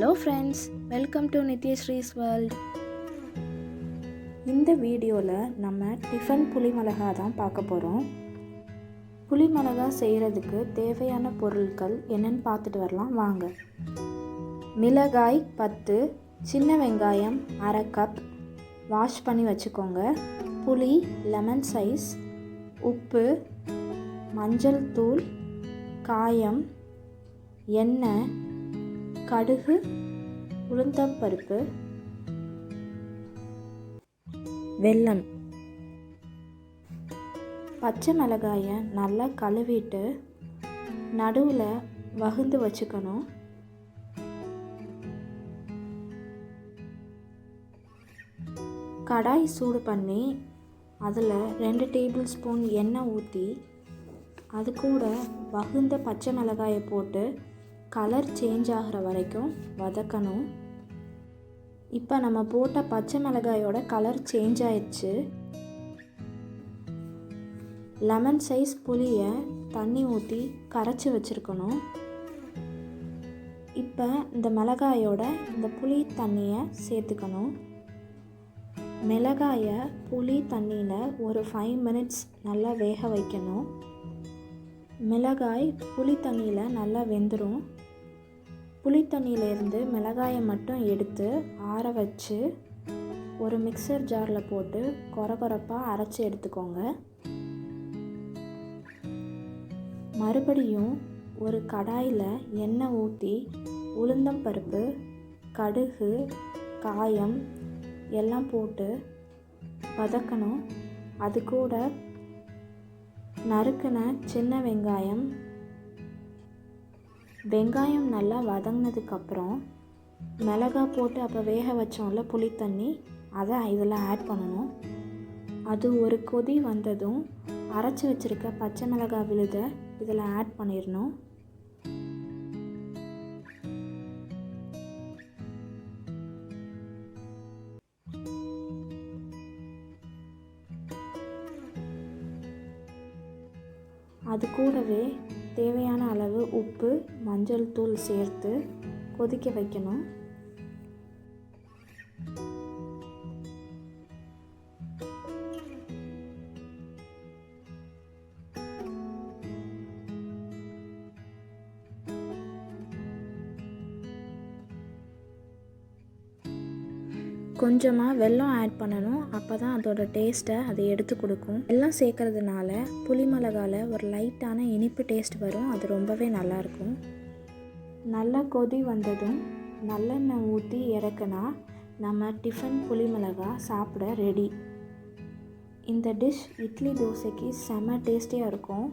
Hello friends, welcome to Nithyasri's world. இந்த வீடியோவில் நம்ம டிஃபன் புளி மிளகா தான் பார்க்க போகிறோம். புளி மிளகா செய்கிறதுக்கு தேவையான பொருட்கள் என்னென்னு பார்த்துட்டு வரலாம் வாங்க. மிளகாய் 10, சின்ன வெங்காயம் அரை கப் வாஷ் பண்ணி வச்சுக்கோங்க. புளி லெமன் சைஸ், உப்பு, மஞ்சள் தூள், காயம், எண்ணெய், கடுகு, உளுந்தம்பருப்பு, வெல்லம். பச்சை மிளகாயை நல்லா கழுவிட்டு நடுவில் வகுந்து வச்சுக்கணும். கடாய் சூடு பண்ணி அதில் 2 டேபிள் ஸ்பூன் எண்ணெய் ஊற்றி அது கூட வகுந்த பச்சை மிளகாயை போட்டு கலர் சேஞ்ச் ஆகிற வரைக்கும் வதக்கணும். இப்போ நம்ம போட்ட பச்சை மிளகாயோட கலர் சேஞ்ச் ஆயிடுச்சு. லெமன் சைஸ் புளியை தண்ணி ஊற்றி கரைச்சி வச்சுருக்கணும். இப்போ இந்த மிளகாயோட இந்த புளி தண்ணியை சேர்த்துக்கணும். மிளகாயை புளி தண்ணியில் ஒரு 5 மினிட்ஸ் நல்லா வேக வைக்கணும். மிளகாய் புளி தண்ணியில் நல்லா வெந்துடும். புளி தண்ணியிலேருந்து மிளகாயை மட்டும் எடுத்து ஆற வச்சு ஒரு மிக்சர் ஜாரில் போட்டு கொரகொரப்பாக அரைச்சி எடுத்துக்கோங்க. மறுபடியும் ஒரு கடாயில் எண்ணெய் ஊற்றி உளுந்தம்பருப்பு, கடுகு, காயம் எல்லாம் போட்டு வதக்கணும். அது கூட நறுக்கின சின்ன வெங்காயம் நல்லா வதங்கினதுக்கப்புறம் மிளகாய் போட்டு அப்போ வேக வச்சோம்ல புளி தண்ணி, அதை இதில் ஆட் பண்ணணும். அது ஒரு கொதி வந்ததும் அரைச்சி வச்சுருக்க பச்சை மிளகாய் விழுதை இதில் ஆட் பண்ணிடணும். அது கூடவே தேவையான அளவு உப்பு, மஞ்சள் தூள் சேர்த்து கொதிக்க வைக்கணும். கொஞ்சமாக வெல்லம் ஆட் பண்ணணும். அப்போ தான் அதோட டேஸ்ட்டை அதை எடுத்து கொடுக்கும். வெல்லம் சேர்க்கறதுனால புளி மிளகாவில் ஒரு லைட்டான இனிப்பு டேஸ்ட் வரும். அது ரொம்பவே நல்லாயிருக்கும். நல்லா கொதி வந்ததும் நல்லெண்ணெய் ஊற்றி இறக்குனா நம்ம டிஃபன் புளி மிளகா சாப்பிட ரெடி. இந்த டிஷ் இட்லி தோசைக்கு செம்ம டேஸ்டியாக இருக்கும்.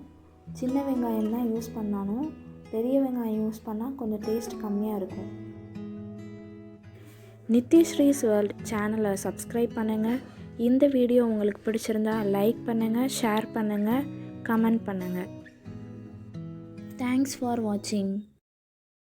சின்ன வெங்காயம் தான் யூஸ் பண்ணாலும் பெரிய வெங்காயம் யூஸ் பண்ணால் கொஞ்சம் டேஸ்ட் கம்மியாக இருக்கும். நித்யஸ்ரீஸ் வேர்ல்ட் சேனலை சப்ஸ்கிரைப் பண்ணுங்கள். இந்த வீடியோ உங்களுக்கு பிடிச்சிருந்தா லைக் பண்ணுங்கள், ஷேர் பண்ணுங்கள், கமெண்ட் பண்ணுங்கள். தேங்க்ஸ் ஃபார் வாட்சிங்.